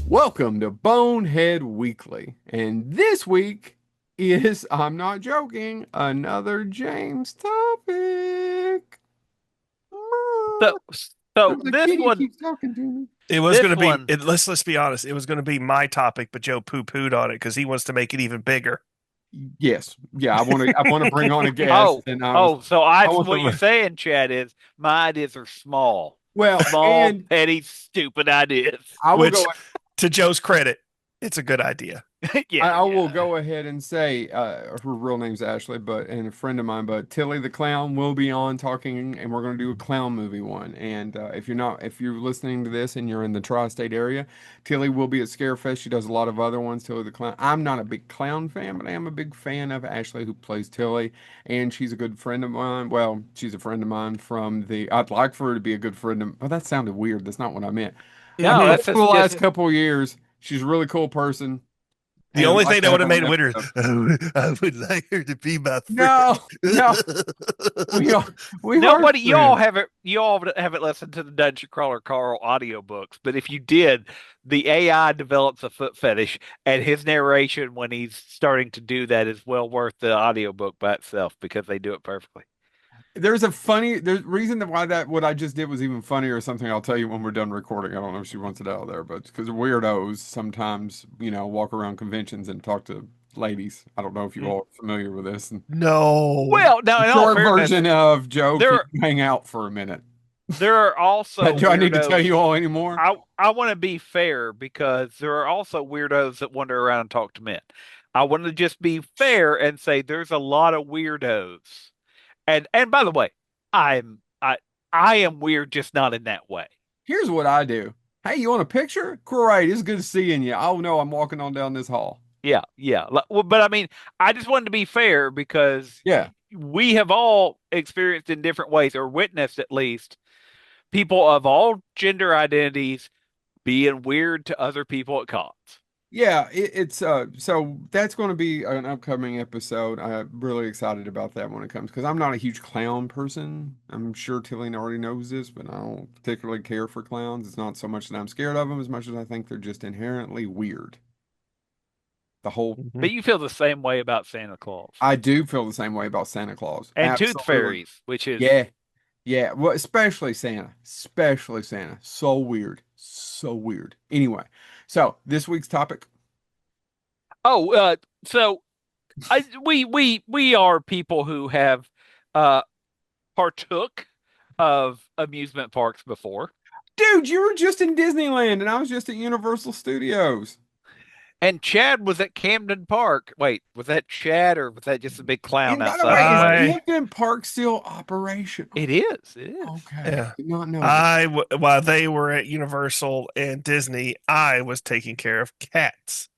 Welcome to Bonehead Weekly. And this week is, I'm not joking, another James topic. So, so There's a this kitty one, keeps talking to me. It was going this to be, one, let's be honest, it was going to be my topic, but Joe poo-pooed on it because he wants to make it even bigger. Yes. Yeah, I want to bring on a guest oh, and I was oh, so I I, want what you're to saying, Chad, is my ideas are small, well, small, and petty, stupid ideas. I will go Which, to Joe's credit, it's a good idea. Yeah, I will yeah. go ahead and say her real name's Ashley, but and a friend of mine, but Tilly the clown will be on talking, and we're going to do a clown movie one. And if you're listening to this and you're in the tri-state area, Tilly will be at Scarefest. She does a lot of other ones. Tilly the clown. I'm not a big clown fan, but I am a big fan of Ashley who plays Tilly, and she's a good friend of mine. Well, she's a friend of mine from the. I'd like for her to be a good friend of. Oh, that sounded weird. That's not what I meant. I No, know Mhm. that's over the just, last just couple of years, she's a really cool person. The And only I'd like thing to that have would have her made on it an weirder, episode. I would like her to be my friend. No, no, we are we are nobody. friends. You all haven't listened to the Dungeon Crawler Carl audiobooks, but if you did, the AI develops a foot fetish, and his narration when he's starting to do that is well worth the audiobook by itself because they do it perfectly. There's reason why that what I just did was even funnier or something. I'll tell you when we're done recording. I don't know if she wants it out there, but because weirdos sometimes, walk around conventions and talk to ladies. I don't know if you all are familiar with this. And No. Well, now the in all short fairness, version of Joe, can there you hang out for a minute? there are also Do I need to tell weirdos. you all anymore? I want to be fair because there are also weirdos that wander around and talk to men. I want to just be fair and say there's a lot of weirdos. And by the way, I'm I I am weird, just not in that way. Here's what I do. Hey, you want a picture? Great. It's good seeing you. Oh no, I'm walking on down this hall. Yeah, yeah. Well, but I mean, I just wanted to be fair because Yeah. we have all experienced in different ways, or witnessed at least, people of all gender identities being weird to other people at cons. Yeah, it's so that's going to be an upcoming episode. I'm really excited about that when it comes because I'm not a huge clown person. I'm sure Tilly already knows this, but I don't particularly care for clowns. It's not so much that I'm scared of them as much as I think they're just inherently weird. The whole Mhm. But you feel the same way about Santa Claus I do feel the same way about Santa Claus. and tooth Absolutely. fairies, which is Yeah. Yeah, well, especially Santa. Especially Santa. So weird. So weird. Anyway, so this week's topic. oh, so we are people who have uh partook of amusement parks before. Dude, you were just in Disneyland and I was just at Universal Studios. And Chad was at Camden Park. Wait, was that Chad or was that just a big clown And by the outside way, the is place? I, Hampton Park still operational? It is. It is. Okay, yeah. did not know that. While they were at Universal and Disney, I was taking care of cats.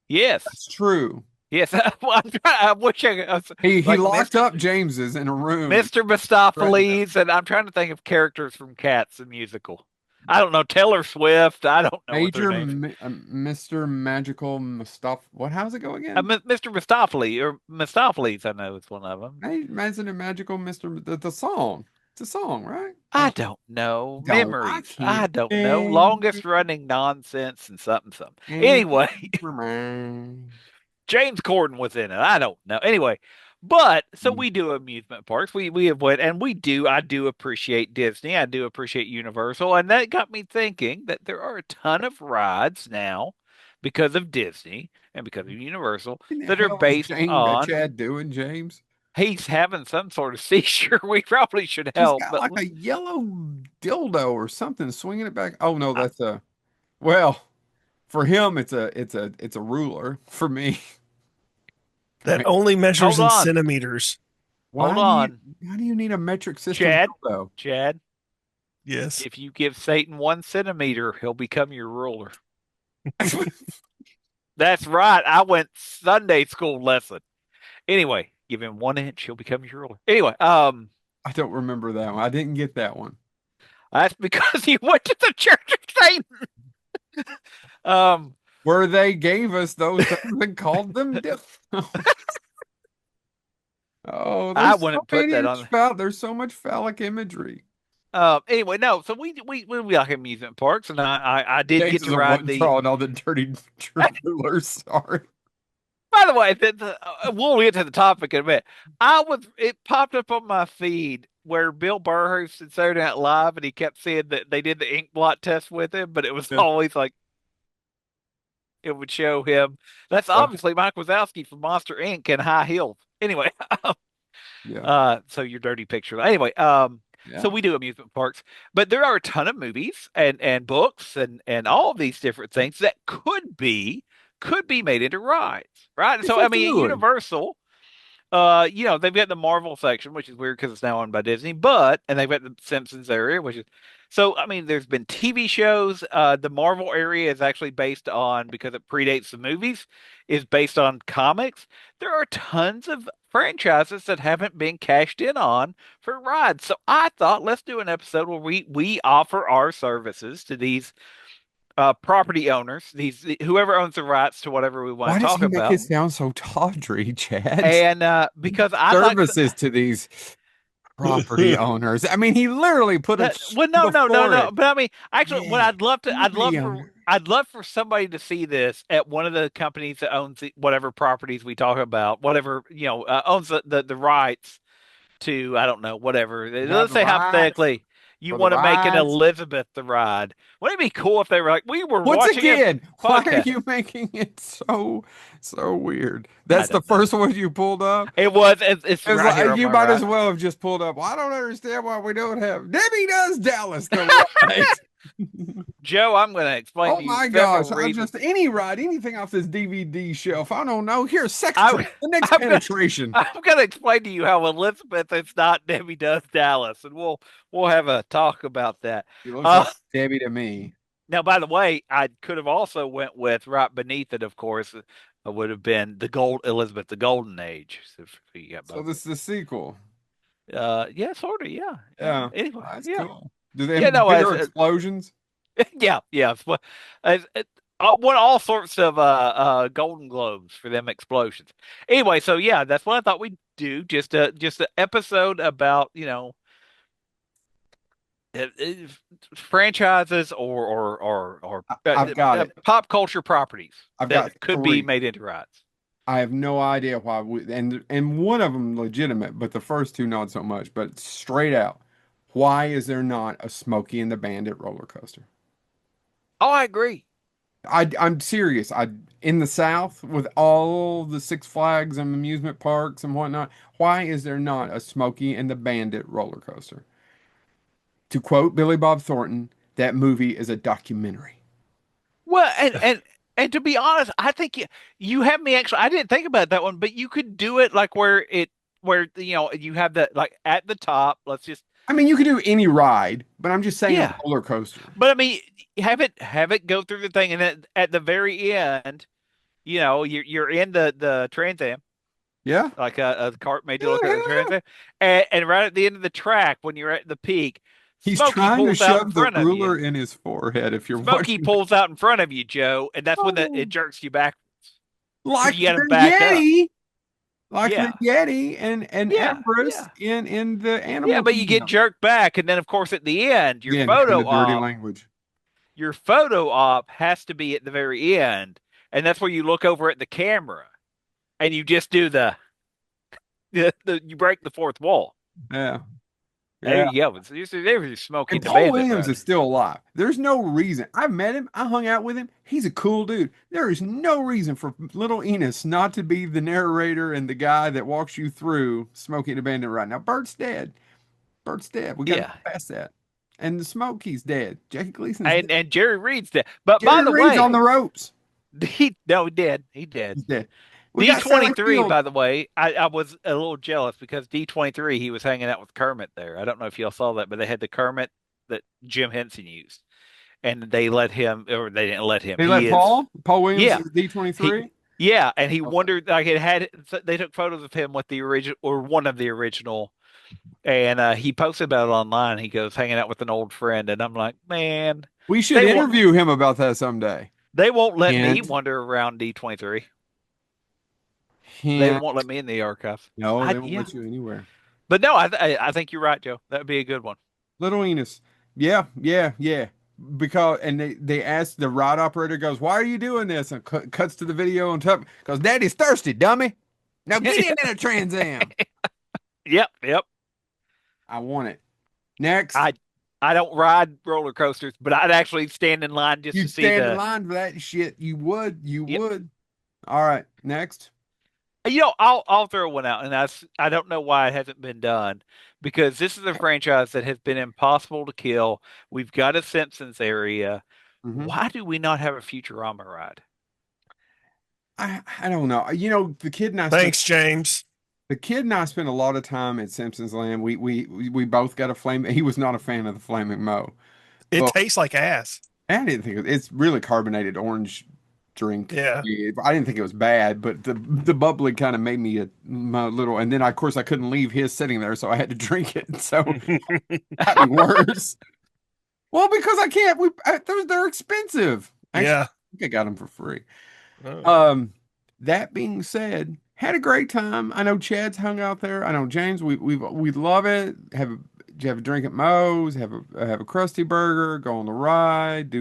Yes. That's true. Yes. I wish I could, He like locked up James's in a room. Mr. Threatened him. Mistopheles, and I'm trying to think of characters from Cats the musical. I don't know Taylor Swift. I don't know what their Major names. Mr. Magical Mustafa. What? How's it go again? Mr. Mistopheles or Mistopheles, I know is one of them. Hey, Imagine a Magical Mr. The song. It's a song, right? I don't know. Don't. I Memories. I can't. don't know. Longest running nonsense and something something. Anyway, James Corden was in it. I don't know. Anyway, but so we do amusement parks. We have went and I do appreciate Disney. I do appreciate Universal. And that got me thinking that there are a ton of rides now because of Disney and because of Universal What the that are hell is based on Chad doing, James? he's having some sort of seizure. We probably should He's help. got But like a yellow dildo or something swinging it back. Oh no, that's a well, for him it's a ruler. For me, I That mean, only measures hold in on. centimeters. Hold why do you on. why do you need a metric system Chad, dildo? Chad, Yes. if you give Satan 1 centimeter, he'll become your ruler. That's right. I went Sunday school lesson. Anyway, give him 1 inch, he'll become your ruler. Anyway, I don't remember that one. I didn't get that one. that's because he went to the Church of Satan. Um, Where they gave us those things and called them Oh, I there's so wouldn't put many that on. there's so much phallic imagery. Anyway, no. So we like amusement parks, and I did James get is to the ride one the. drawing all the dirty rulers. Sorry. By the way, we'll get to the topic in a minute. It popped up on my feed where Bill Burr hosted Saturday Night Live, and he kept saying that they did the ink blot test with him, but it was Yeah. always like it would show him. That's Yeah. obviously Mike Wazowski from Monster Inc. in high heels. Anyway, Yeah. so your dirty picture. Anyway, so Yeah. we do amusement parks, but there are a ton of movies and books and all of these different things that could be made into rides, right? Yes, So I mean, absolutely. Universal. They've got the Marvel section, which is weird because it's now owned by Disney, and they've got the Simpsons area, which is so. I mean, there's been TV shows. The Marvel area is actually based on because it predates the movies, is based on comics. There are tons of franchises that haven't been cashed in on for rides. So I thought let's do an episode where we offer our services to these property owners, these whoever owns the rights to whatever we want Why to does talk he make about, it sound so tawdry, Chad? and because I'd like to. Services to these property owners. I mean, he literally put a Well, no, no, no, before no. it. But I mean, actually, what Yeah. Property owner. I'd love for somebody to see this at one of the companies that owns whatever properties we talk about, whatever owns the rights to, I don't know, whatever. You have Let's the say rights hypothetically, you for the want to make an rides. Elizabeth the ride. Wouldn't it be cool if they were like, we were Once watching a again, why are podcast? you making it so weird? I That's the don't know. first one you pulled up. It's It's right here like on you my might as right. well have just pulled up. Well, I don't understand why we don't have Debbie Does Dallas the ride. Joe, I'm going to explain Oh to you my several gosh! I reasons. just any ride, anything off this DVD shelf. I don't know. Here's Sex I, Trip, the next I'm gonna penetration. I'm gonna explain to you how Elizabeth is not Debbie Does Dallas, and we'll have a talk about that. She looks Uh, like Debbie to me. Now, by the way, I could have also went with right beneath it, of course, would have been the gold Elizabeth, the Golden Age. So you got So both. this is the sequel. Yeah, sort of, yeah, yeah. Yeah, Anyway, that's yeah, cool. Do they yeah. have No, bigger explosions? yeah, yeah. Well, won all sorts of Golden Globes for them explosions. Anyway, so yeah, that's what I thought we'd do. Just an episode about franchises or I've got it. pop culture properties I've got that could be three. made into rides. I have no idea why and one of them legitimate, but the first two not so much. But straight out, why is there not a Smokey and the Bandit roller coaster? Oh, I agree. I'm serious. I in the South with all the Six Flags and amusement parks and whatnot. Why is there not a Smokey and the Bandit roller coaster? To quote Billy Bob Thornton, that movie is a documentary. Well, and to be honest, I think you have me actually. I didn't think about that one, but you could do it like where you have the like at the top. Let's just I mean, you could do any ride, but I'm just saying a yeah. roller coaster. But I mean, have it go through the thing, and then at the very end, you're in the Trans Am, Yeah. like a cart made to Yeah, look at the Trans yeah. Am, and right at the end of the track, when you're at the peak, He's Smokey trying to pulls out in shove the front of you. ruler in his forehead if you're Smokey watching. pulls out in front of you, Joe, and that's when it Oh, jerks you back. like You got to the back up. Yeti, like the Yeah, Yeti and yeah, Everest yeah, in the yeah. Animal But you get Kingdom. jerked back, and then of course at the end, Again, in the dirty language. your photo op has to be at the very end, and that's where you look over at the camera and you just do you break the fourth wall. Yeah. There Yeah. you go. So you're smoking And the Paul bandit Williams ride. is still alive. There's no reason. I've met him. I hung out with him. He's a cool dude. There is no reason for little Enos not to be the narrator and the guy that walks you through Smokey and the Bandit right now. Bert's dead. Bert's dead. We got to Yeah, get past that. And the Smokey's dead. Jackie Gleason's dead. and Jerry Reed's dead. But by Jerry the Reed's on way, the ropes. he did. He did. He's dead. We got Sally D23, Field. by the way, I was a little jealous because D23, he was hanging out with Kermit there. I don't know if y'all saw that, but they had the Kermit that Jim Henson used. And they let him, or they didn't let him. They let Paul Williams Yeah, is D23. yeah. And he Okay. wondered, like, they took photos of him with the original, or one of the original. And he posted about it online. He goes, hanging out with an old friend. And I'm like, man, We should they won't, interview him about that someday. they won't let me Hint, wander around D23. They hint. won't let me in the archive. No, they won't Yeah. let you anywhere. But no, I think you're right, Joe. That would be a good one. Little Enos. Yeah, yeah, yeah. Because and they asked the ride operator goes, "Why are you doing this?" And cuts to the video on top because Daddy's thirsty, dummy. Now get in a Trans Am. Yep, yep. I want it. Next, I I don't ride roller coasters, but I'd actually stand in line just to you'd see stand in the. line for that shit. You would. You Yep. would. All right. Next. I'll throw one out, and I don't know why it hasn't been done because this is a franchise that has been impossible to kill. We've got a Simpsons area. Hmm. Why do we not have a Futurama ride? I don't know. Thanks, James. The kid and I spent a lot of time at Simpsons Land. We both got a flame. He was not a fan of the flaming mo, It but tastes like ass. I didn't think it's really carbonated orange drink. Yeah. I didn't think it was bad, but the bubbly kind of made me my little. And then of course I couldn't leave his sitting there, so I had to drink it. So it got me worse. Well, because I can't. They're expensive. Actually, Yeah. I think I got them for free. Oh. That being said, had a great time. I know Chad's hung out there. I know James. We love it. Have a drink at Moe's. Have a Krusty Burger. Go on the ride.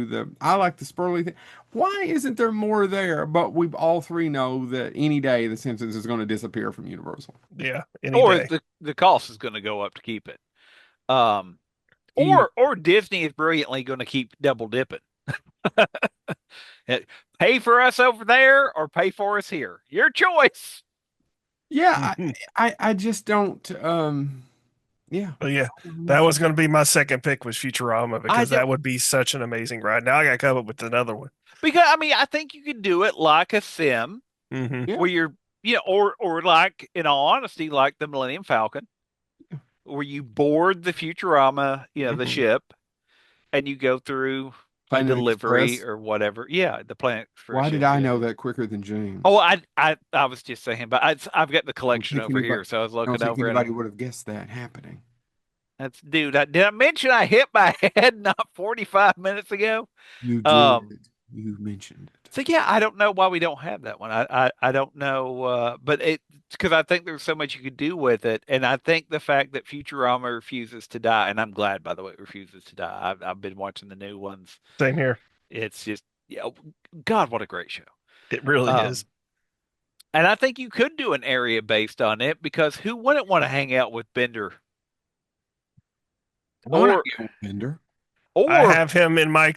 I like the Spurley thing. Why isn't there more there? But we all three know that any day the Simpsons is going to disappear from Universal. Yeah. Any Or day. the cost is going to go up to keep it. Either. Or Disney is brilliantly going to keep double dipping. Pay for us over there or pay for us here. Your choice. Yeah, I just don't. Yeah. But yeah, that was going to be my second pick was Futurama because that would be such an amazing ride. Now I got to come up with another one. Because I think you could do it like a sim Hmm. Yeah. where you're, or like in all honesty, like the Millennium Falcon, where you board the Futurama, the Mhm. ship, and you go through a Planet delivery Express. or whatever. Yeah, the Planet Express Why did ship, I yeah. know that quicker than James? Oh, I was just saying, but I've got the I don't collection think over anybody, here, so I was I don't looking think over anybody and would have guessed that happening. dude. Did I mention I hit my head not 45 minutes ago? You Um, did. You mentioned it. so yeah, I don't know why we don't have that one. I don't know, but it's because I think there's so much you could do with it, and I think the fact that Futurama refuses to die, and I'm glad by the way it refuses to die. I've been watching the new ones. Same here. It's just God, what a great show. It really is. And I think you could do an area based on it because who wouldn't want to hang out with Bender? I want Or to get Bender. I or have him in my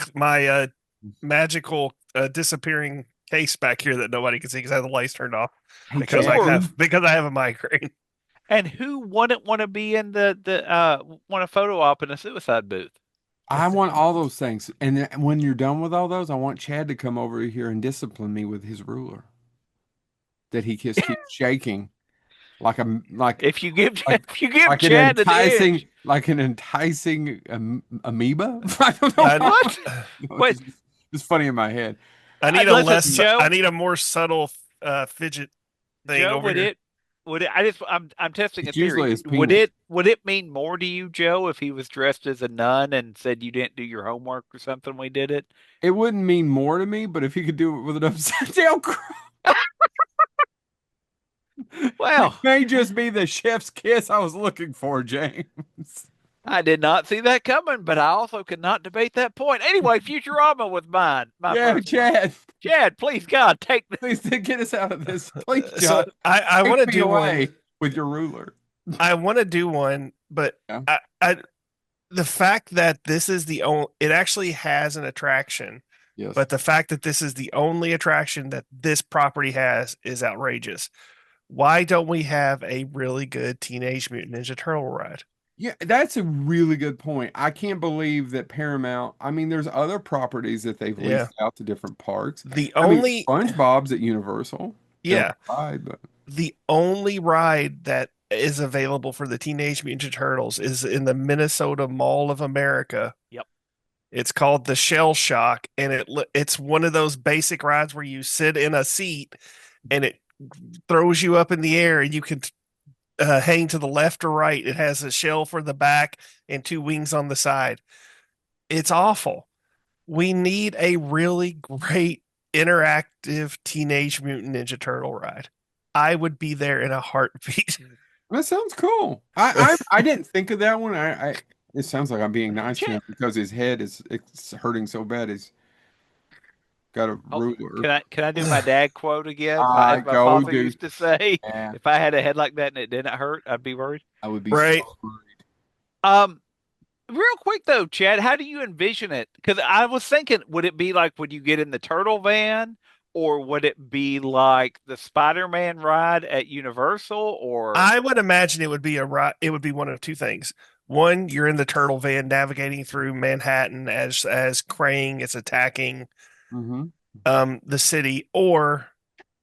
magical disappearing case back here that nobody can see because I have the lights turned off Hey, because Chad, I have a migraine. and who wouldn't want to be in the want a photo op in a suicide booth? I want all those things. And then when you're done with all those, I want Chad to come over here and discipline me with his ruler that he just keeps shaking If you give like if you give like an Chad an enticing itch, amoeba. I don't know I- what? No, What? it's funny in my head. Listen, Joe. I need a more subtle fidget thing Joe, over here. would it? I'm testing a It's usually theory. his penis. Would it mean more to you, Joe, if he was dressed as a nun and said you didn't do your homework or something? We did it. It wouldn't mean more to me, but if he could do it with an upside down cross, Well, it may just be the chef's kiss I was looking for, James. I did not see that coming, but I also could not debate that point. Anyway, Futurama was mine. My Yeah, first one. Chad, Chad, please God, take the. please get us out of this. Please, So John, I want to take me do away one. with your ruler. I want to do one, but Yeah. the fact that this is the only, it actually has an attraction, Yes. but the fact that this is the only attraction that this property has is outrageous. Why don't we have a really good Teenage Mutant Ninja Turtle ride? Yeah, that's a really good point. I can't believe that Paramount, I mean, there's other properties that they've Yeah. leased out to different parks. The I mean, only, SpongeBob's at Universal. yeah, Ride, but the only ride that is available for the Teenage Mutant Ninja Turtles is in the Minnesota Mall of America. Yep. It's called the Shell Shock, and it's one of those basic rides where you sit in a seat and it throws you up in the air, and you can hang to the left or right. It has a shell for the back and two wings on the side. It's awful. We need a really great interactive Teenage Mutant Ninja Turtle ride. I would be there in a heartbeat. that sounds cool. I didn't think of that one. It sounds like I'm being nice to him Chad, because his head is it's hurting so bad. He's got a oh, ruler. can I do my dad quote again? I As my go, father dude. used to say, Yeah, if I had a head like that and it didn't hurt, I'd be worried. I would be so Right. worried. Um, Real quick though, Chad, how do you envision it? Because I was thinking, would it be like would you get in the turtle van, or would it be like the Spider-Man ride at Universal, or I would imagine it would be it would be one of two things. One, you're in the turtle van navigating through Manhattan as Krang is attacking Hmm. the city, or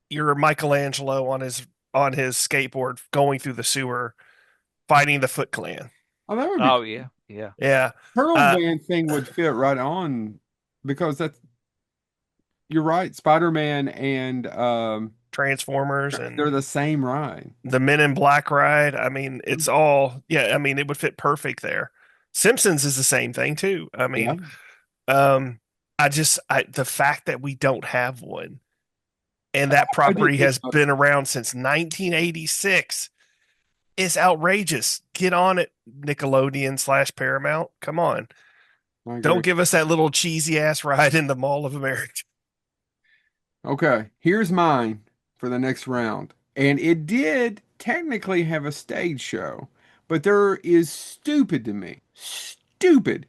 you're Michelangelo on his skateboard going through the sewer fighting the Foot Clan. Oh, that would be oh cool. yeah, yeah. Yeah. Turtle Uh, van thing would fit right on because that's you're right. Spider-Man and Transformers they're and the same ride. the Men in Black ride. I mean, it's all, yeah, I mean, it would fit perfect there. Simpsons is the same thing too. I Yeah. mean, the fact that we don't have one and that I did property think has about been around since 1986 is outrageous. Get on it, Nickelodeon / Paramount. Come on. it. I Don't agree. give us that little cheesy ass ride in the Mall of America. Okay, here's mine for the next round. And it did technically have a stage show, but there is stupid to me. Stupid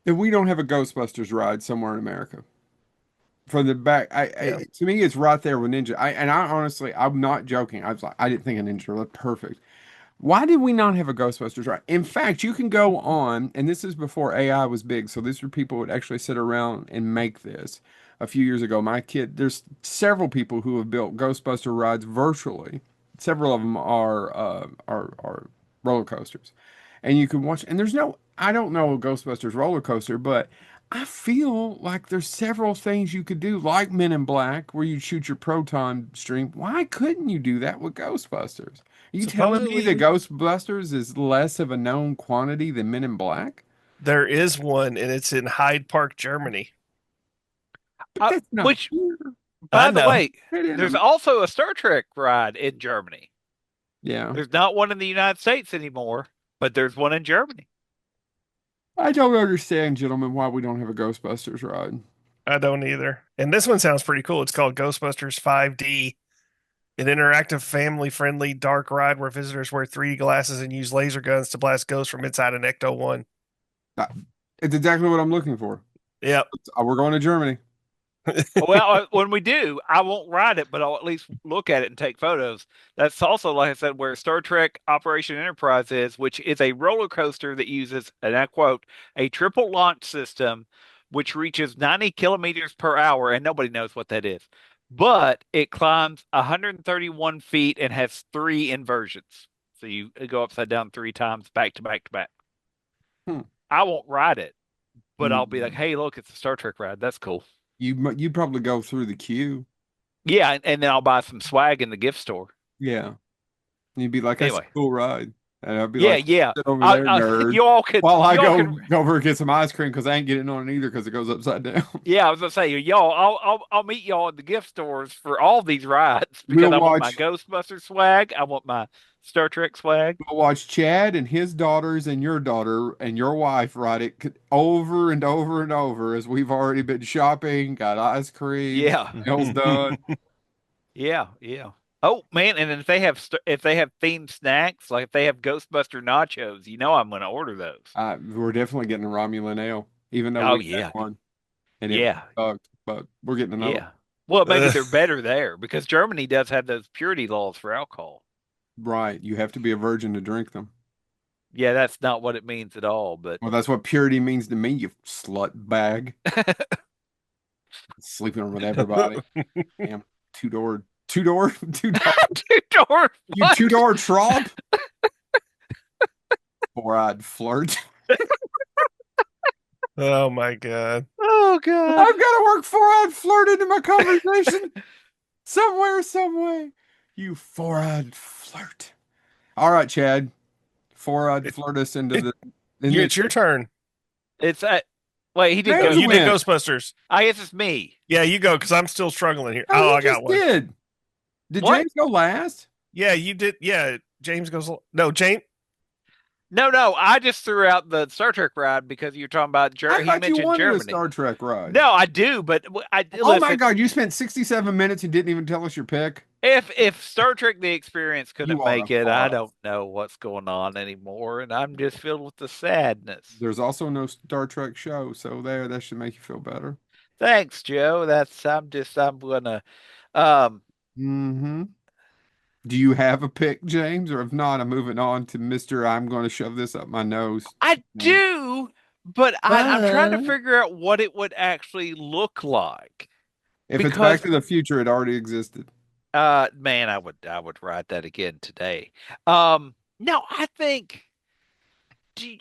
that we don't have a Ghostbusters ride somewhere in America. From the back, Yeah. to me, it's right there with Ninja. I honestly, I'm not joking. I was like, I didn't think a Ninja looked perfect. Why did we not have a Ghostbusters ride? In fact, you can go on, and this is before AI was big, so these were people who would actually sit around and make this. A few years ago, there's several people who have built Ghostbuster rides virtually. Several of them are roller coasters, and you can watch. And I don't know a Ghostbusters roller coaster, but I feel like there's several things you could do, like Men in Black, where you shoot your proton stream. Why couldn't you do that with Ghostbusters? Are you telling me that Supposedly Ghostbusters is less of a known quantity than Men in Black? there is one and it's in Hyde Park, Germany. But that's not Which, here. I by the know. way, Right in there's Am- also a Star Trek ride in Germany. Yeah. There's not one in the United States anymore, but there's one in Germany. I don't understand, gentlemen, why we don't have a Ghostbusters ride. I don't either. And this one sounds pretty cool. It's called Ghostbusters 5D, an interactive, family friendly dark ride where visitors wear 3D glasses and use laser guns to blast ghosts from inside an Ecto 1. That- It's exactly what I'm looking for. Yep. We're going to Germany. Well, when we do, I won't ride it, but I'll at least look at it and take photos. That's also, like I said, where Star Trek Operation Enterprise is, which is a roller coaster that uses, and I quote, a triple launch system which reaches 90 kilometers per hour, and nobody knows what that is. But it climbs 131 feet and has three inversions. So you go upside down three times, back to back to back. Hmm. I won't ride it, but I'll be like, Mm. hey, look, it's a Star Trek ride. That's cool. You probably go through the queue. Yeah, and then I'll buy some swag in the gift store. Yeah. And you'd be like, that's a Anyway, cool ride. And I'd be yeah, like, yeah. sit over there, nerd. You all can, While I y'all go can. over and get some ice cream because I ain't getting on it either because it goes upside down. Yeah, I was gonna say, y'all. I'll meet y'all at the gift stores for all these rides because We'll I want my watch Ghostbuster swag. I want my Star Trek swag. we'll watch Chad and his daughters and your daughter and your wife ride it over and over and over as we've already been shopping, got ice cream, Yeah, nails done. yeah, yeah. Oh man, and then if they have themed snacks, like if they have Ghostbuster nachos, I'm gonna order those. We're definitely getting a Romulan ale, even though Oh we had yeah, one and it yeah, sucked, but we're getting another one. yeah. Well, maybe Ugh. they're better there because Germany does have those purity laws for alcohol. Right. You have to be a virgin to drink them. Yeah, that's not what it means at all, but Well, that's what purity means to me, you slut bag. Sleeping with everybody. Damn. Two door, two-door. you two-door tromp. Four-eyed flirt. Oh my God. Oh god. I've got to work four-eyed flirt into my conversation somewhere, some way. You four-eyed flirt. All right, Chad. Four-eyed flirt us into the. It's your turn. It's wait, he did Hey, go. You did went. Ghostbusters. I guess it's me. Yeah, you go because I'm still struggling here. Oh, Oh, you I got just one. did. Did What? James go last? Yeah, you did. Yeah, James goes. No, James. No. I just threw out the Star Trek ride because you're talking about I he thought you mentioned wanted a Germany. Star Trek ride. No, I do, but I Oh my listen. God, you spent 67 minutes and didn't even tell us your pick. If Star Trek The Experience couldn't You are a make it, I fraud. don't know what's going on anymore, and I'm just filled with the sadness. There's also no Star Trek show, so that should make you feel better. Thanks, Joe. I'm gonna um Mm-hmm. Do you have a pick, James? Or if not, I'm moving on to Mr. I'm going to shove this up my nose. I James. do, but I'm trying to But figure out what it would actually look like if it's Back because to the Future, it already existed. man, I would write that again today. No, I think do you-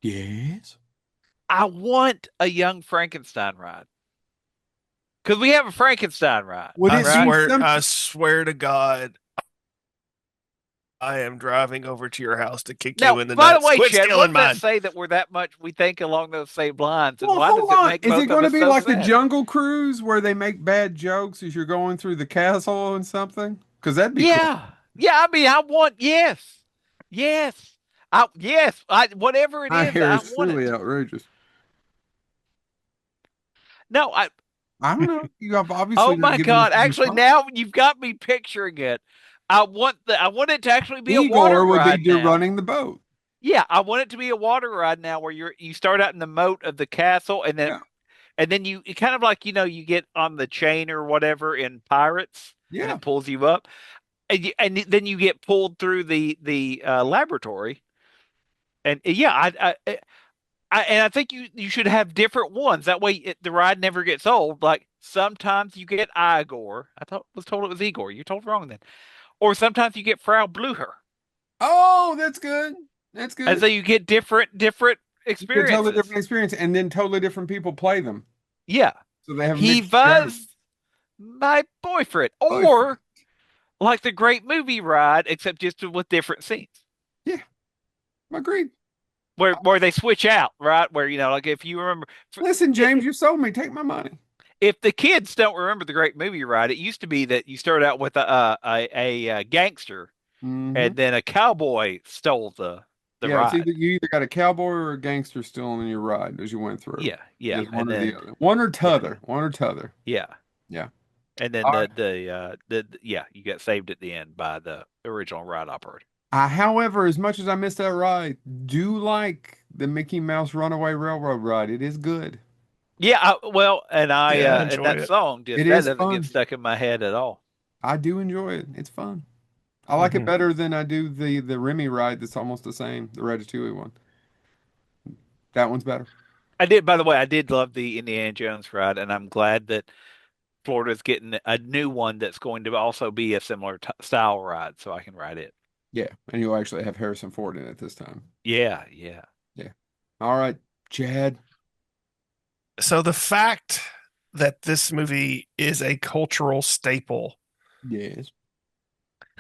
Yes. I want a young Frankenstein ride because we have a Frankenstein ride, Would I it be right? swear, some? I swear to God, I am driving over to your house to kick Now, you in the by the nuts. way, Quit Chad, stealing what does that mine. say that we're that much we think along those same lines, and Well, why does hold it on. make Is it both of going to us be so like the sad? Jungle Cruise where they make bad jokes as you're going through the castle and something? Because that'd be cool. Yeah, yeah. I mean, I want yes. I whatever it My is, hair I is want truly it. outrageous. No, I. I don't know. You have obviously Oh not my given this God! any Actually, thought. now you've got me picturing it. I want it to actually be a water Igor would be ride now. running the boat. Yeah, I want it to be a water ride now, where you start out in the moat of the castle, Yeah. and then you kind of like you get on the chain or whatever in Pirates, and Yeah. it pulls you up, and then you get pulled through the laboratory, and yeah, and I think you should have different ones. That way, the ride never gets old. Like sometimes you get Igor. Was told it was Igor. You told wrong then. Or sometimes you get Frau Blucher, Oh, that's good. That's and good. so you get different You get a totally experiences. different experience, and then totally different people play them. Yeah, So they have a he mixed joke. was my boyfriend, Boyfriend. or like the Great Movie Ride, except just with different scenes. Yeah, agreed. Where they switch out, right? Where like if you remember, Listen, James, you sold me. Take my money. if the kids don't remember the Great Movie Ride, it used to be that you started out with a gangster, Hmm. and then a cowboy stole the Yeah, it's ride. either got a cowboy or a gangster still in your ride as you went through. Yeah, Just and one or the then other. One or yeah, t'other. One or t'other. yeah, Yeah. and then All right. yeah, you get saved at the end by the original ride operator. However, as much as I missed that ride, do like the Mickey Mouse Runaway Railroad ride. It is good. Yeah, well, and Yeah, I and enjoy that it. song just It that is doesn't get fun. stuck in my head at all. I do enjoy it. It's fun. I like it Mhm. better than I do the Remy ride that's almost the same, the Ratatouille one. That one's better. I did, by the way, I did love the Indiana Jones ride, and I'm glad that Florida's getting a new one that's going to also be a similar style ride, so I can ride it. Yeah, and you'll actually have Harrison Ford in it this time. Yeah. Yeah. All right, Chad. So the fact that this movie is a cultural staple, Yes.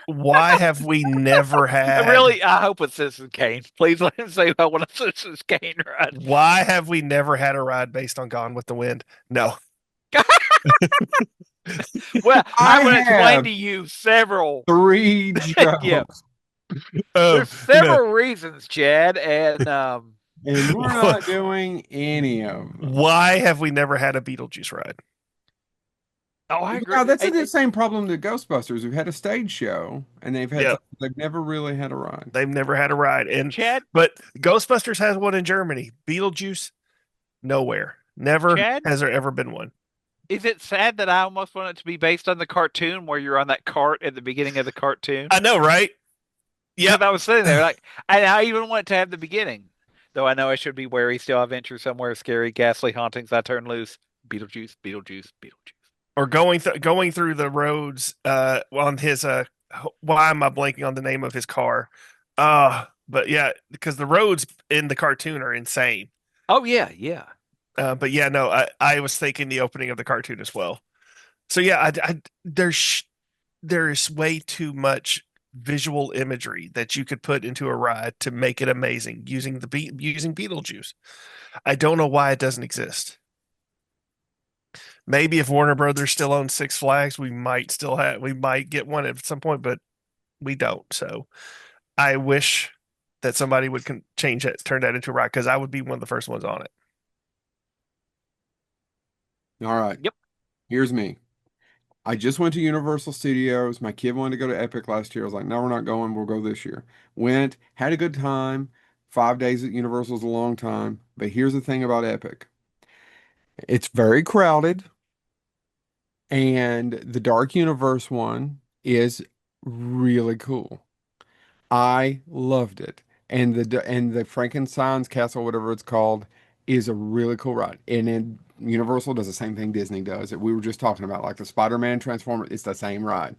why have we never had I hope it's Citizen Kane. Please let him say I want a Citizen Kane ride. why have we never had a ride based on Gone with the Wind? No. Well, I I'm going to explain have to you several. three Yeah, jokes, Oh, there's no. several reasons, Chad, and and we're not doing any of them. Why have we never had a Beetlejuice ride? oh, I agree. Yeah, that's the same problem that Ghostbusters. We've had a stage show, and Yeah, they've never really had a ride. they've never had a ride. Chad, But Ghostbusters has one in Germany. Beetlejuice, nowhere. Never Chad, has there ever been one. is it sad that I almost want it to be based on the cartoon where you're on that cart at the beginning of the cartoon? I know, right? Because Yep. I was sitting there like, and I even want it to have the beginning. Though I know I should be wary. Still, I venture somewhere scary, ghastly hauntings. I turn loose. Beetlejuice, Beetlejuice, Beetlejuice. Or going through the roads on his why am I blanking on the name of his car? But yeah, because the roads in the cartoon are insane. Oh yeah. But yeah, no, I was thinking the opening of the cartoon as well. So yeah, there's way too much visual imagery that you could put into a ride to make it amazing using Beetlejuice. I don't know why it doesn't exist. Maybe if Warner Brothers still owns Six Flags, we might get one at some point, but we don't. So I wish that somebody would change it, turn that into a ride, because I would be one of the first ones on it. All right. Yep. Here's me. I just went to Universal Studios. My kid wanted to go to Epic last year. I was like, no, we're not going. We'll go this year. Went, had a good time. 5 days at Universal is a long time. But here's the thing about Epic. It's very crowded, and the Dark Universe one is really cool. I loved it. And the Frankenstein's Castle, whatever it's called, is a really cool ride. And then Universal does the same thing Disney does that we were just talking about, like the Spider-Man Transformer. It's the same ride.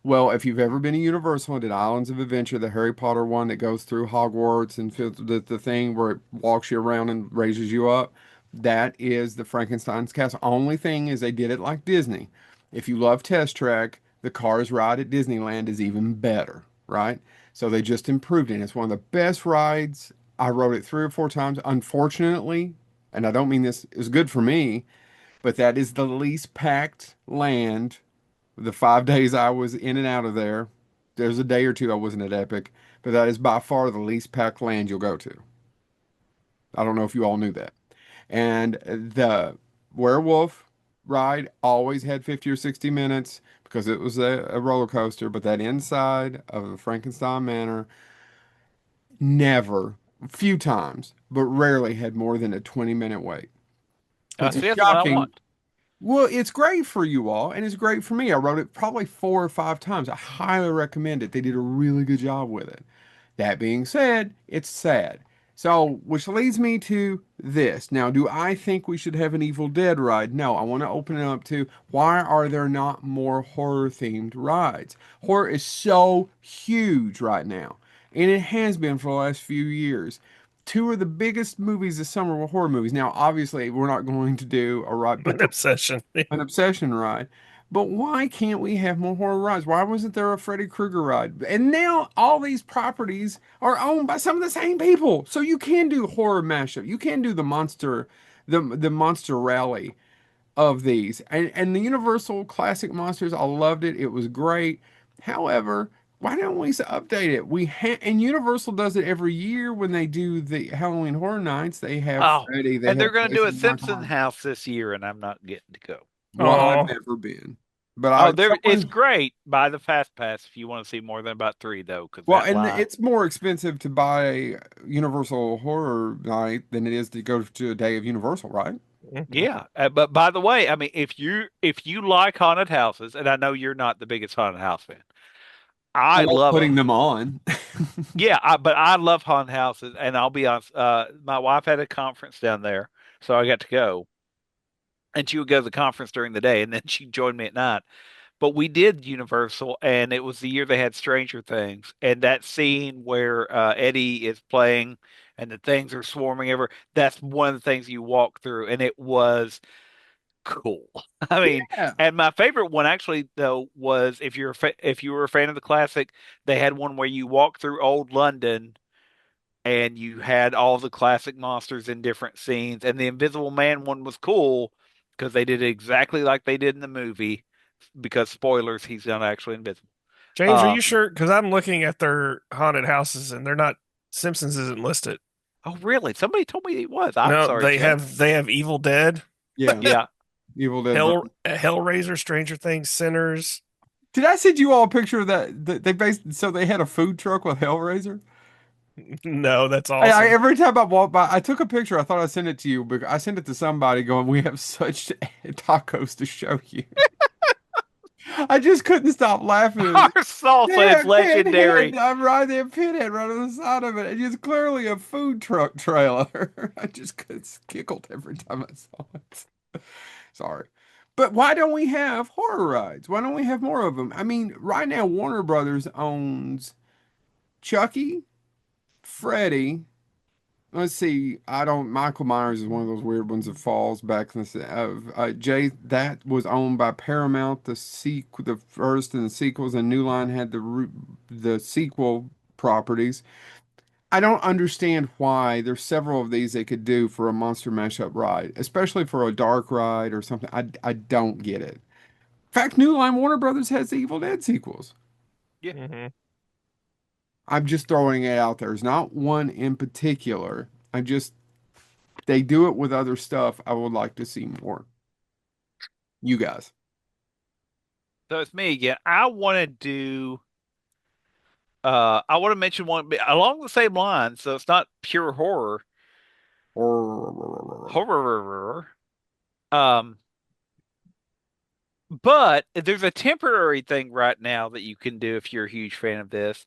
Well, if you've ever been to Universal and did Islands of Adventure, the Harry Potter one that goes through Hogwarts and feels the thing where it walks you around and raises you up, that is the Frankenstein's Castle. Only thing is they did it like Disney. If you love Test Track, the Cars ride at Disneyland is even better, right? So they just improved it. And it's one of the best rides. I rode it 3 or 4 times. Unfortunately, and I don't mean this is good for me, but that is the least packed land the 5 days I was in and out of there. There's a day or two I wasn't at Epic, but that is by far the least packed land you'll go to. I don't know if you all knew that. And the werewolf ride always had 50 or 60 minutes because it was a roller coaster, but that inside of the Frankenstein Manor never, few times, but rarely had more than a 20-minute wait. Which is See, that's what I shocking. want. Well, it's great for you all, and it's great for me. I wrote it probably 4 or 5 times. I highly recommend it. They did a really good job with it. That being said, it's sad. So, which leads me to this. Now, do I think we should have an Evil Dead ride? No, I want to open it up to why are there not more horror themed rides? Horror is so huge right now, and it has been for the last few years. Two of the biggest movies this summer were horror movies. Now, obviously, we're not going to do a ride, but An obsession. an obsession ride. But why can't we have more horror rides? Why wasn't there a Freddy Krueger ride? And now all these properties are owned by some of the same people. So you can do horror mashup. You can do the monster rally of these. And the Universal Classic Monsters, I loved it. It was great. However, why don't we update it? And Universal does it every year when they do the Halloween Horror Nights. They have Oh, Freddy, they and they're have going to do a Jason, Michael Simpson Myers. house this year, and I'm not getting to go. Well, I've Oh, never been, but Oh, I there it's someone great. Buy the fast pass if you want to see more than about three, though, because well, that and line. it's more expensive to buy Universal Horror Night than it is to go to a day of Universal, right? mhm. Yeah, but by the way, I mean if you like haunted houses, and I know you're not the biggest haunted house fan, I I like love putting them. them on. Yeah, but I love haunted houses, and I'll be honest. My wife had a conference down there, so I got to go, and she would go to the conference during the day, and then she'd join me at night. But we did Universal, and it was the year they had Stranger Things, and that scene where Eddie is playing and the things are swarming ever. That's one of the things you walk through, and it was cool. I mean, Yeah. and my favorite one actually though was if you were a fan of the classic, they had one where you walk through old London and you had all the classic monsters in different scenes, and the Invisible Man one was cool because they did it exactly like they did in the movie. Because spoilers, he's not actually invisible. James, are Uh, you sure? Because I'm looking at their haunted houses and they're not. Simpsons isn't listed. oh really? Somebody told me it was. I'm No, sorry, Jay. they have Evil Dead, Yeah. Yeah. Evil Dead. Hellraiser, Stranger Things, Sinners. Did I send you all a picture of that? They based so they had a food truck with Hellraiser. No, that's I awesome. every time I walk by, I took a picture. I thought I sent it to you, but I sent it to somebody going, "We have such tacos to show you." I just couldn't stop laughing. Our salsa is Yeah, legendary. Pinhead. I'm right there, Pinhead, right on the side of it. And it's clearly a food truck trailer. I just giggled every time I saw it. Sorry. But why don't we have horror rides? Why don't we have more of them? I mean, right now, Warner Brothers owns Chucky, Freddy. Let's see. I don't. Michael Myers is one of those weird ones that falls back in the of Jay. That was owned by Paramount. The first and the sequels, and New Line had the sequel properties. I don't understand why there's several of these they could do for a monster mashup ride, especially for a dark ride or something. I don't get it. In fact, New Line Warner Brothers has the Evil Dead sequels. Yeah. Hmm. I'm just throwing it out there. There's not one in particular. They do it with other stuff. I would like to see more. You guys. So it's me again. I want to do. I want to mention one along the same line, so it's not pure horror. Or Horror. Um, but there's a temporary thing right now that you can do if you're a huge fan of this.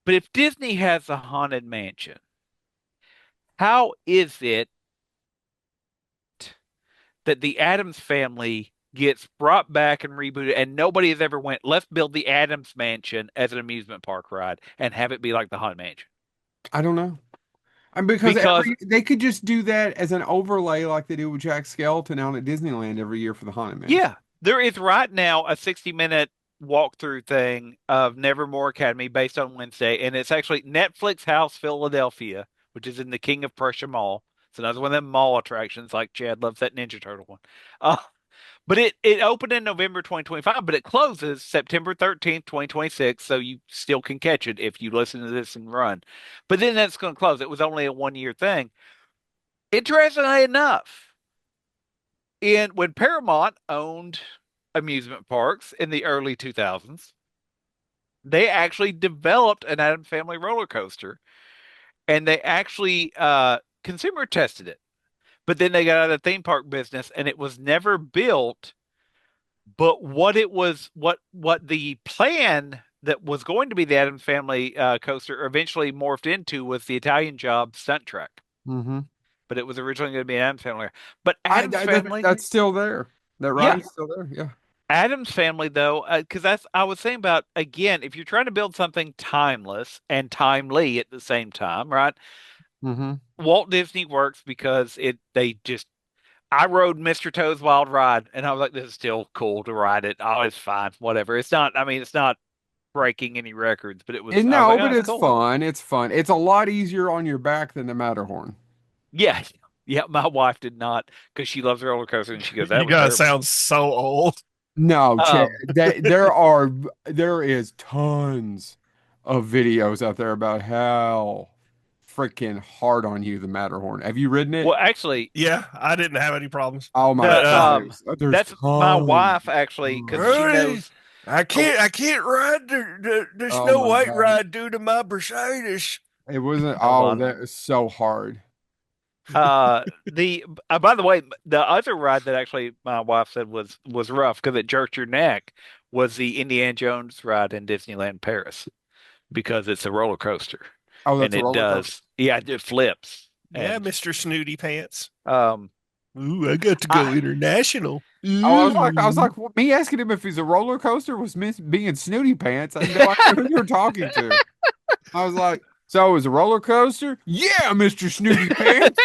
But if Disney has a haunted mansion, how is it that the Addams family gets brought back and rebooted and nobody has ever went, let's build the Addams Mansion as an amusement park ride and have it be like the Haunted Mansion? I don't know. Because Because they could just do that as an overlay like they do with Jack Skellington out at Disneyland every year for the Haunted Mansion. yeah, there is right now a 60-minute walkthrough thing of Nevermore Academy based on Wednesday, and it's actually Netflix House Philadelphia, which is in the King of Prussia Mall. It's another one of them mall attractions, like Chad loves that Ninja Turtle one. Uh, but it opened in November 2025, but it closes September 13th, 2026, so you still can catch it if you listen to this and run. But then that's going to close. It was only a 1 year thing. Interestingly enough, when Paramount owned amusement parks in the early 2000s, they actually developed an Addams Family roller coaster, and they actually consumer tested it. But then they got out of the theme park business, and it was never built. But what the plan that was going to be the Addams Family coaster eventually morphed into was the Italian Job stunt track. Mm-hmm. But it was originally going to be an Addams Family. But Addams Family, That's still there. That yeah, ride is still there. Yeah. Addams Family though, because that's I was saying about again, if you're trying to build something timeless and timely at the same time, right? Mm-hmm. Walt Disney works because I rode Mr. Toad's Wild Ride, and I was like, this is still cool to ride it. Oh, it's fine, whatever. It's not. I mean, it's not breaking any records, but it was. I was No, like, oh, but it's it's cool. fun. It's fun. It's a lot easier on your back than the Matterhorn. Yeah, yeah. My wife did not because she loves roller coasters, and she goes, that You was guys terrible. sound so old. No, Chad, Um, there is tons of videos out there about how freaking hard on you the Matterhorn. Have you ridden it? well, actually, Yeah, I didn't have any problems. Oh my But the God, there's that's my tons. wife actually because she Rudy, knows. I can't ride the Oh Snow my White God. ride due to my bursitis. It wasn't, Hold oh, on. that is so hard. The by the way, the other ride that actually my wife said was rough because it jerked your neck was the Indiana Jones ride in Disneyland Paris because it's a roller coaster Oh, and that's a it roller coaster. does, yeah, it flips Yeah, and Mr. Snooty Pants. um Ooh, I got to go I international. Oh, I was Ooh. like, me asking him if he's a roller coaster was being snooty pants. I had no idea who you were talking to. I was like, so it was a roller coaster? Yeah, Mr. Snooty Pants.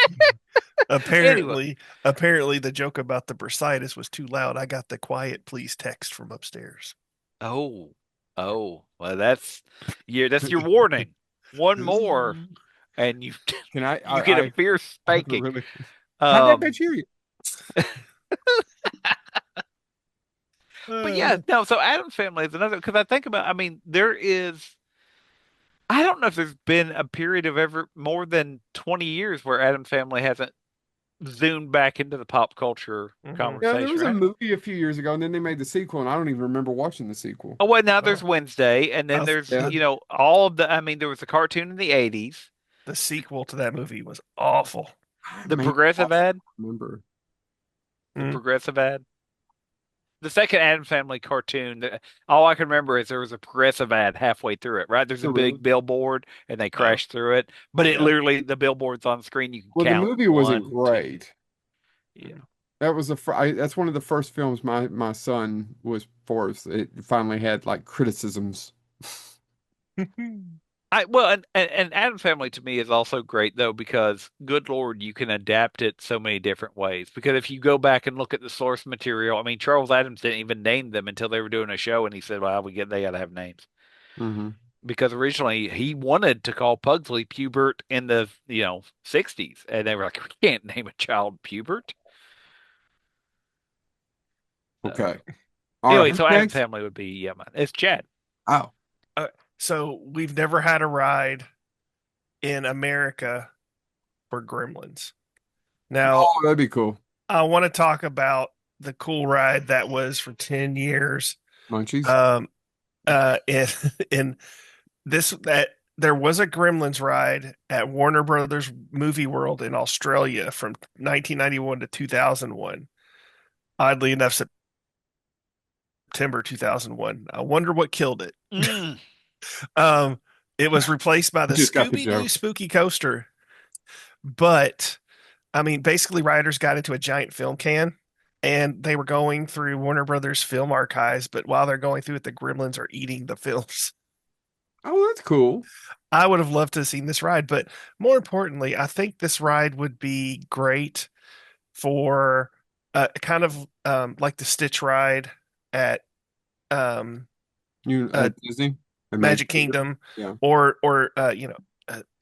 anyway, Apparently the joke about the bursitis was too loud. I got the quiet please text from upstairs. oh well that's your warning. One more and you Can I, you get a fierce I have to spanking. really, how'd that Um bitch hear you? But yeah, no, so Addams Family is another because I think about, I mean, I don't know if there's been a period of ever more than 20 years where Addams Family hasn't zoomed back into the pop culture Mhm. Yeah, there conversation, was a right? movie a few years ago, and then they made the sequel, and I don't even remember watching the sequel. Oh, well, now Oh, there's Wednesday, and then there's, Yeah, all of I mean, there was a cartoon in the 80s, the sequel to that movie was awful. the man, progressive I ad, remember. the Mm. progressive ad. The second Addams Family cartoon, all I can remember is there was a progressive ad halfway through it, right? There's a Oh, really? big billboard and they Oh, crash through it, but it yeah. literally, the billboard's on screen. You can Well, the count movie wasn't one, two. great. Yeah. That was that's one of the first films my son was forced. It finally had like criticisms. Well, and Addams Family to me is also great though because good Lord, you can adapt it so many different ways. Because if you go back and look at the source material, I mean, Charles Adams didn't even name them until they were doing a show, and he said, "Well, they got to have names." Hmm. Because originally he wanted to call Pugsley Pubert in the 60s, and they were like, "We can't name a child Pubert." Okay. All right. Anyway, Who's so Addams next? Family would be, yeah, man. It's Chad. Oh, So we've never had a ride in America for Gremlins. Now, Oh, that'd be cool. I want to talk about the cool ride that was for 10 years. Munchies. Um, in, in this, that there was a Gremlins ride at Warner Brothers Movie World in Australia from 1991 to 2001. Oddly enough, September 2001. I wonder what killed it. Mm. Um, it was replaced by the Just got the Scooby-Doo joke. Spooky Coaster. But I mean, basically, riders got into a giant film can and they were going through Warner Brothers film archives. But while they're going through it, the gremlins are eating the films. Oh, that's cool. I would have loved to have seen this ride. But more importantly, I think this ride would be great for kind of like the Stitch ride at um, You uh, at Disney? At Magic Kingdom, Yeah. or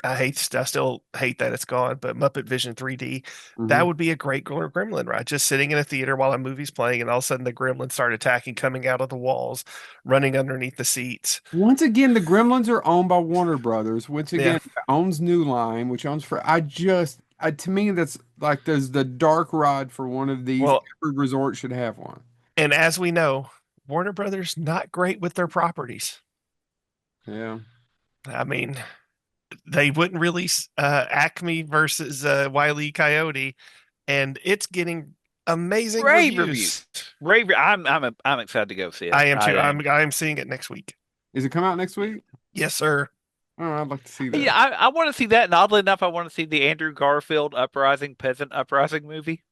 I still hate that it's gone, but Muppet Vision 3D, that Mhm. would be a great gremlin ride. Just sitting in a theater while a movie's playing, and all of a sudden the gremlins start attacking, coming out of the walls, running underneath the seats. Once again, the Gremlins are owned by Warner Brothers. Once Yeah, again, owns New Line, which owns for. To me, that's like there's the dark ride for one of these. well, Every resort should have one. and as we know, Warner Brothers not great with their properties. Yeah. I mean, they wouldn't release Acme versus Wile E. Coyote, and it's getting amazing Rave reviews. I'm excited to go see it. I am too. I am. I'm seeing it next week. Is it come out next week? Yes, sir. Oh, I'd like to see that. Yeah, I want to see that, and oddly enough, I want to see the Andrew Garfield peasant uprising movie.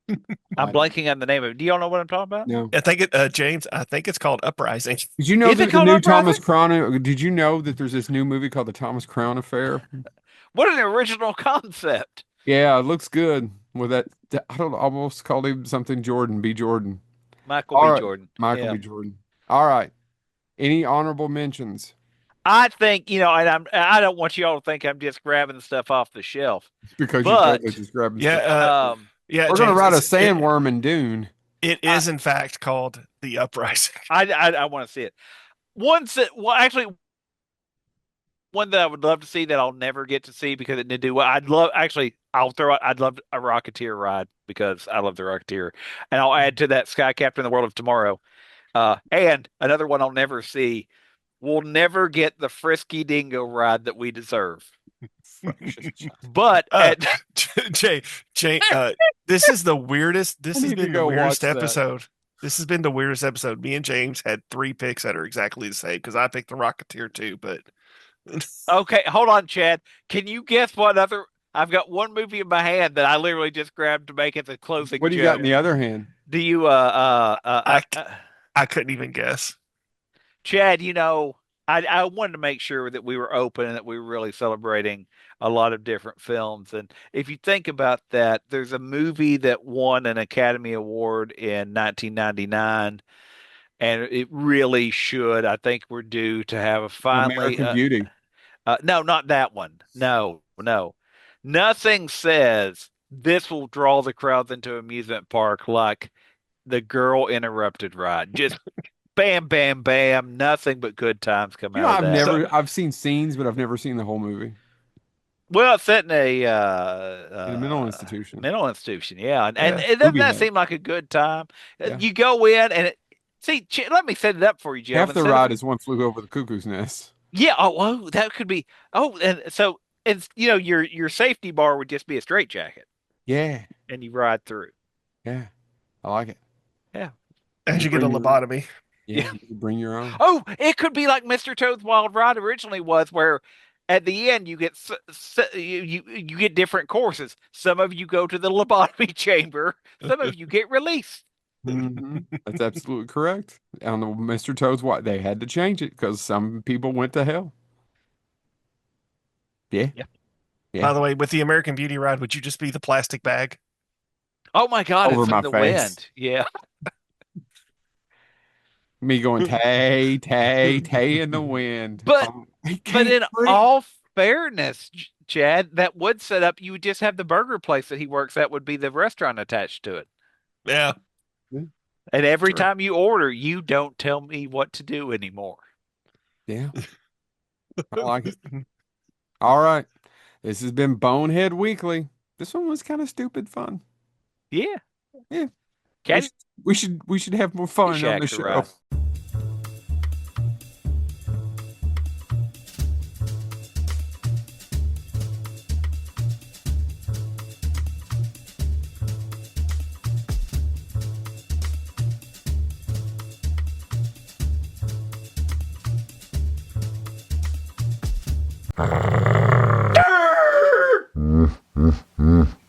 I'm I- blanking on the name of it. Do y'all know what I'm talking about? No. I think James. I think it's called Uprising. Did you know Is it there's a called new Uprising? Thomas Crown? Did you know that there's this new movie called The Thomas Crown Affair? What an original concept! Yeah, it looks good. With I don't know, almost called him something Jordan, B. Jordan. Michael All B. right, Jordan. Michael Yeah. B. Jordan. All right. Any honorable mentions? I think, and I don't want you all to think I'm just grabbing stuff off the shelf. Because But- you're totally just grabbing Yeah, stuff. yeah. We're gonna James, write a it's- sandworm in Dune. It is in fact called the Uprising. I want to see it. One that I would love to see that I'll never get to see because it didn't do well. I'd love a Rocketeer ride because I love the Rocketeer, and I'll add to that Sky Captain: The World of Tomorrow. And another one I'll never see. We'll never get the Frisky Dingo ride that we deserve. But Jay, this is the weirdest. This I has need to been the go weirdest watch that. episode. This has been the weirdest episode. Me and James had 3 picks that are exactly the same because I picked the Rocketeer too. But okay, hold on, Chad. Can you guess what other? I've got one movie in my hand that I literally just grabbed to make it the closing What do you got joke. in the other hand? Do you I couldn't even guess. Chad, I wanted to make sure that we were open and that we were really celebrating a lot of different films. And if you think about that, there's a movie that won an Academy Award in 1999, and it really should. I think we're due to have a finally. American Beauty. No, not that one. No, no. Nothing says this will draw the crowds into amusement park like the Girl Interrupted ride. Just bam, bam, bam. Nothing but good times come You know, out of that. I've seen scenes, but I've never seen the whole movie. Well, it's set in In a mental institution. mental institution, yeah, and Yeah. it doesn't Movie that night. seem like a good time? Yeah. You go in and let me set it up for you, Jeff. Half the Instead of- ride is One Flew Over the Cuckoo's Nest. Yeah. Oh, that could be. Oh, and so it's your safety bar would just be a straitjacket, Yeah, and you ride through. yeah. I like it. As you get a Bring your- lobotomy. Yeah, you can bring your own. Oh, it could be like Mr. Toad's Wild Ride originally was, where at the end you get you get different courses. Some of you go to the lobotomy chamber. Some of you get released. Mhm. That's absolutely correct. On the Mr. Toad's Wild, they had to change it because some people went to hell. Yeah. Yeah. Yeah. By the way, with the American Beauty ride, would you just be the plastic bag? Oh my God! Over it's my from the face. wind. Yeah. Me going Tay, Tay, Tay in the wind. But- I But can't in breathe. all fairness, Chad, that would set up. You would just have the burger place that he works at would be the restaurant attached to it. Yeah. And every Sure. time you order, you don't tell me what to do anymore. Yeah, I like it. All right. This has been Bonehead Weekly. This one was kind of stupid fun. Yeah. Yeah. We Can should, we should have more fun on the Shack to show. ride.